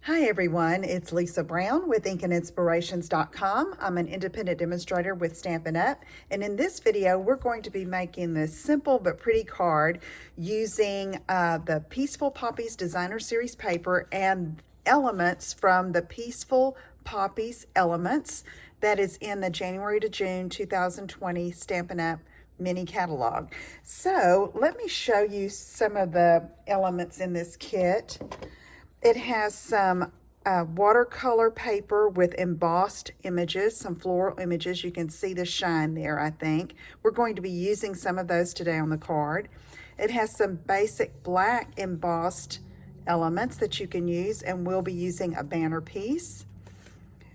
Hi everyone, it's Lisa Brown with InkandInspirations.com. I'm an independent demonstrator with Stampin' Up! And in this video we're going to be making this simple but pretty card using the Peaceful Poppies Designer Series paper and elements from the Peaceful Poppies Elements that is in the January to June 2020 Stampin' Up! Mini catalog. So let me show you some of the elements in this kit. It has some watercolor paper with embossed images, some floral images. You can see the shine there, I think. We're going to be using some of those today on the card. It has some basic black embossed elements that you can use, and we'll be using a banner piece.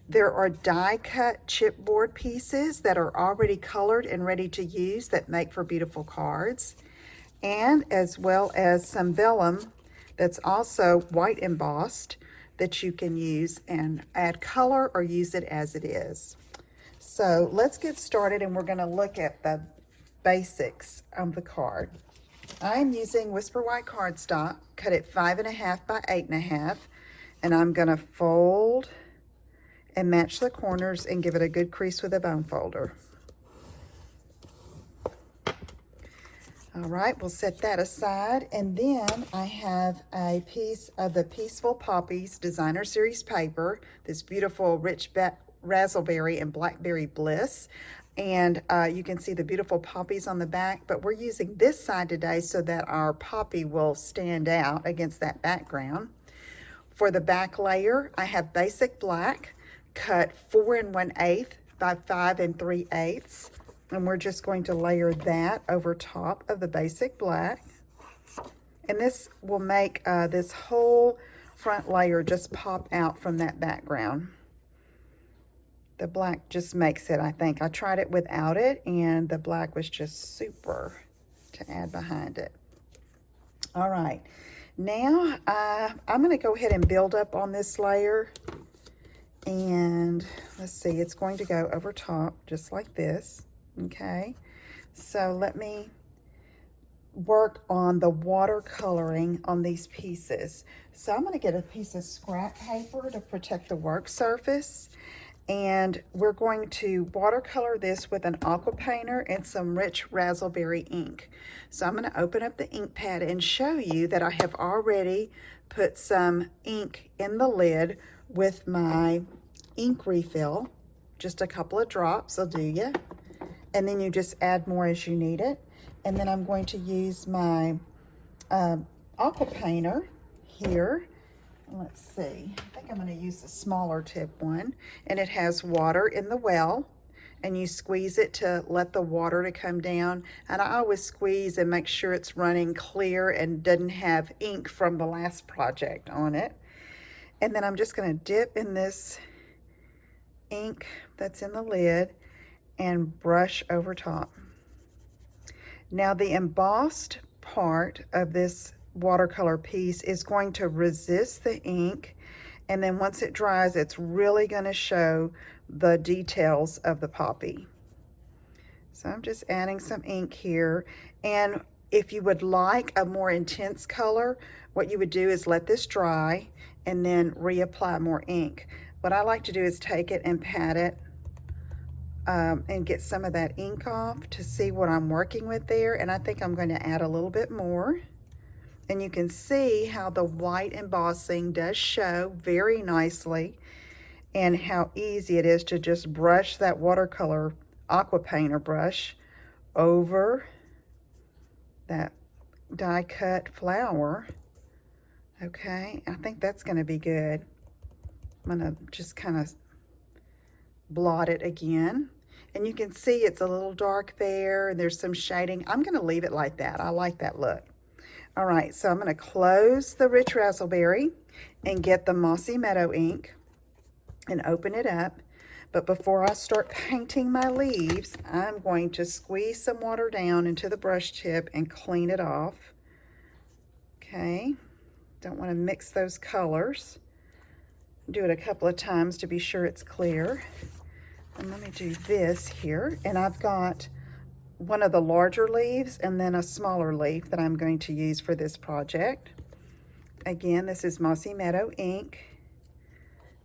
There are die-cut chipboard pieces that are already colored and ready to use that make for beautiful cards, and as well as some vellum that's also white embossed that you can use and add color or use it as it is. So let's get started, and we're going to look at the basics of the card. I'm using Whisper White cardstock, cut it 5.5 by 8.5, and I'm going to fold and match the corners and give it a good crease with a bone folder. All right, we'll set that aside, and then I have a piece of the Peaceful Poppies Designer Series paper, this beautiful rich raspberry and blackberry bliss, and you can see the beautiful poppies on the back, but we're using this side today so that our poppy will stand out against that background. For the back layer, I have basic black, cut 4 1/8 by 5 3/8. And we're just going to layer that over top of the basic black. And this will make this whole front layer just pop out from that background. The black just makes it, I think. I tried it without it, and the black was just super to add behind it. All right, now I'm going to go ahead and build up on this layer. And let's see, it's going to go over top just like this. Okay, so let me work on the watercoloring on these pieces. So I'm going to get a piece of scrap paper to protect the work surface, and we're going to watercolor this with an aqua painter and some rich raspberry ink. So I'm going to open up the ink pad and show you that I have already put some ink in the lid with my ink refill. Just a couple of drops will do you. And then you just add more as you need it. And then I'm going to use my aqua painter here. Let's see, I think I'm going to use a smaller tip one. And it has water in the well, and you squeeze it to let the water to come down. And I always squeeze and make sure it's running clear and doesn't have ink from the last project on it. And then I'm just going to dip in this ink that's in the lid and brush over top. Now the embossed part of this watercolor piece is going to resist the ink, and then once it dries, it's really going to show the details of the poppy. So I'm just adding some ink here, and if you would like a more intense color, what you would do is let this dry and then reapply more ink. What I like to do is take it and pat it and get some of that ink off to see what I'm working with there. And I think I'm going to add a little bit more. And you can see how the white embossing does show very nicely, and how easy it is to just brush that watercolor aqua painter brush over that die cut flower. Okay, I think that's going to be good. I'm going to just kind of blot it again. And you can see it's a little dark there, and there's some shading. I'm going to leave it like that. I like that look. All right, so I'm going to close the rich raspberry and get the Mossy Meadow ink and open it up. But before I start painting my leaves, I'm going to squeeze some water down into the brush tip and clean it off. Okay, don't want to mix those colors. Do it a couple of times to be sure it's clear. And let me do this here, and I've got one of the larger leaves and then a smaller leaf that I'm going to use for this project. Again, this is Mossy Meadow ink,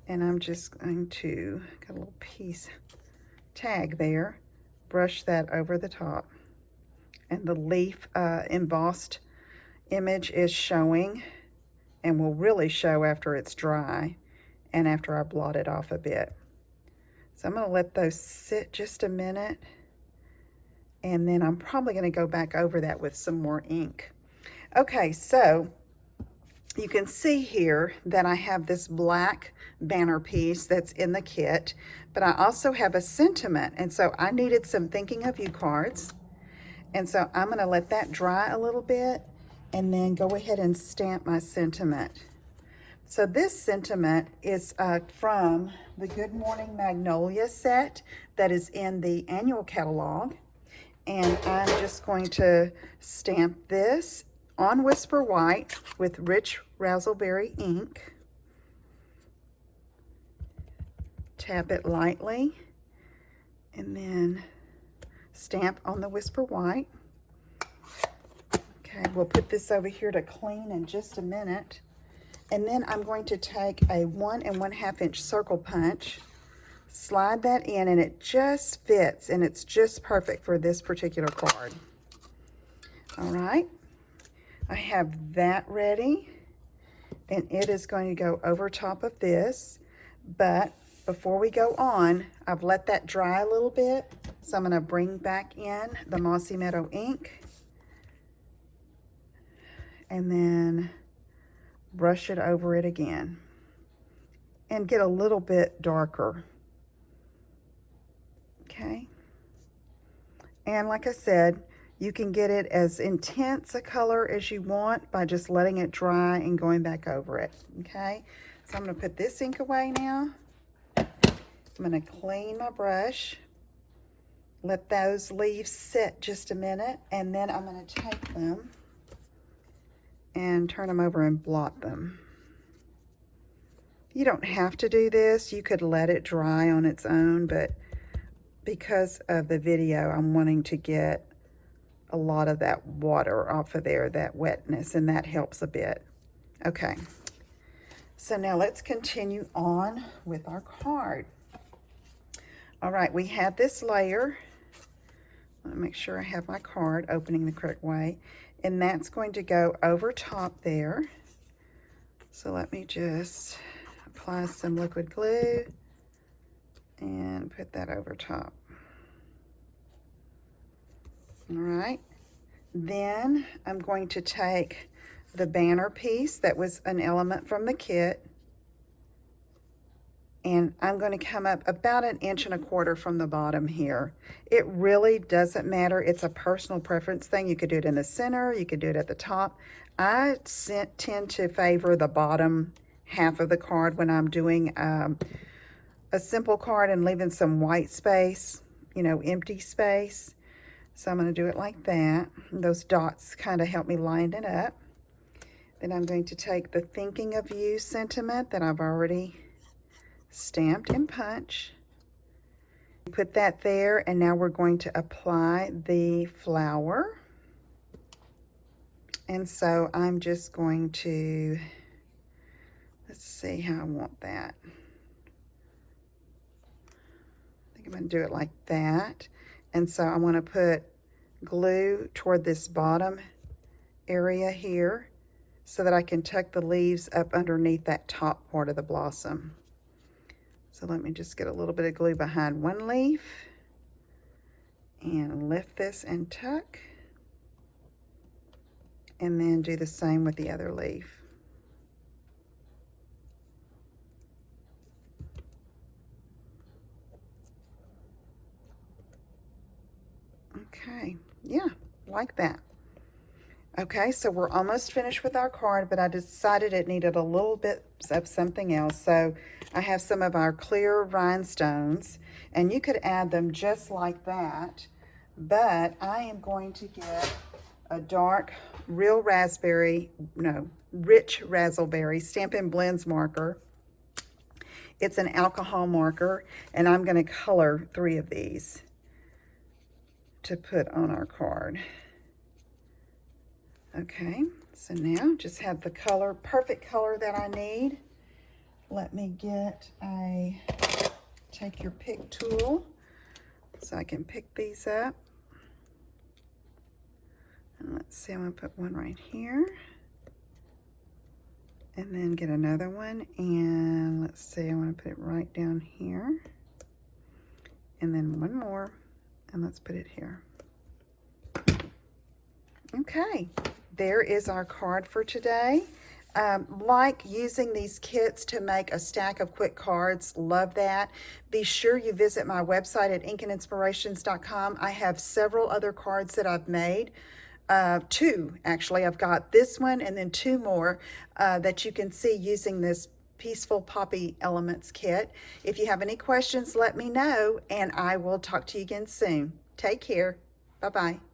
And I'm just going to, got a little piece tag there, brush that over the top. And the leaf embossed image is showing, and will really show after it's dry and after I blot it off a bit. So I'm going to let those sit just a minute, and then I'm probably going to go back over that with some more ink. Okay, so you can see here that I have this black banner piece that's in the kit, but I also have a sentiment, and so I needed some thinking of you cards. And so I'm going to let that dry a little bit and then go ahead and stamp my sentiment. So this sentiment is from the Good Morning Magnolia set that is in the annual catalog. And I'm just going to stamp this on Whisper White with rich raspberry ink. Tap it lightly and then stamp on the Whisper White. Okay, we'll put this over here to clean in just a minute. And then I'm going to take a 1 1/2 inch circle punch, slide that in, and it just fits, and it's just perfect for this particular card. All right, I have that ready, and it is going to go over top of this. But before we go on, I've let that dry a little bit, so I'm going to bring back in the Mossy Meadow ink, and then brush it over it again and get a little bit darker. Okay, and like I said, you can get it as intense a color as you want by just letting it dry and going back over it. Okay, so I'm going to put this ink away now. I'm going to clean my brush, let those leaves sit just a minute, and then I'm going to take them and turn them over and blot them. You don't have to do this. You could let it dry on its own, but because of the video, I'm wanting to get a lot of that water off of there, that wetness, and that helps a bit. Okay, so now let's continue on with our card. All right, we have this layer. Let me make sure I have my card opening the correct way. And that's going to go over top there. So let me just apply some liquid glue and put that over top. All right. Then I'm going to take the banner piece that was an element from the kit, and I'm going to come up about 1 1/4 inches from the bottom here. It really doesn't matter. It's a personal preference thing. You could do it in the center. You could do it at the top. I tend to favor the bottom half of the card when I'm doing a simple card and leaving some white space, you know, empty space. So I'm going to do it like that. And those dots kind of help me line it up. Then I'm going to take the Thinking of You sentiment that I've already stamped and punch. Put that there, and now we're going to apply the flower. And so I'm just going to, let's see how I want that. I think I'm going to do it like that. And so I want to put glue toward this bottom area here so that I can tuck the leaves up underneath that top part of the blossom. So let me just get a little bit of glue behind one leaf and lift this and tuck. And then do the same with the other leaf. Okay, yeah, like that. Okay, so we're almost finished with our card, but I decided it needed a little bit of something else. So I have some of our clear rhinestones, and you could add them just like that, but I am going to get a dark, rich raspberry Stampin' Blends marker. It's an alcohol marker, and I'm going to color 3 of these to put on our card. Okay, so now just have the color, perfect color that I need. let me take your pick tool so I can pick these up. And let's see, I'm gonna put one right here. And then get another one, and let's see, I want to put it right down here. And then one more, and let's put it here. Okay, there is our card for today. Like using these kits to make a stack of quick cards, love that. Be sure you visit my website at inkinspirations.com. I have several other cards that I've made. Two, actually. I've got this one and then two more that you can see using this Peaceful Poppy Elements kit. If you have any questions, let me know, and I will talk to you again soon. Take care. Bye-bye.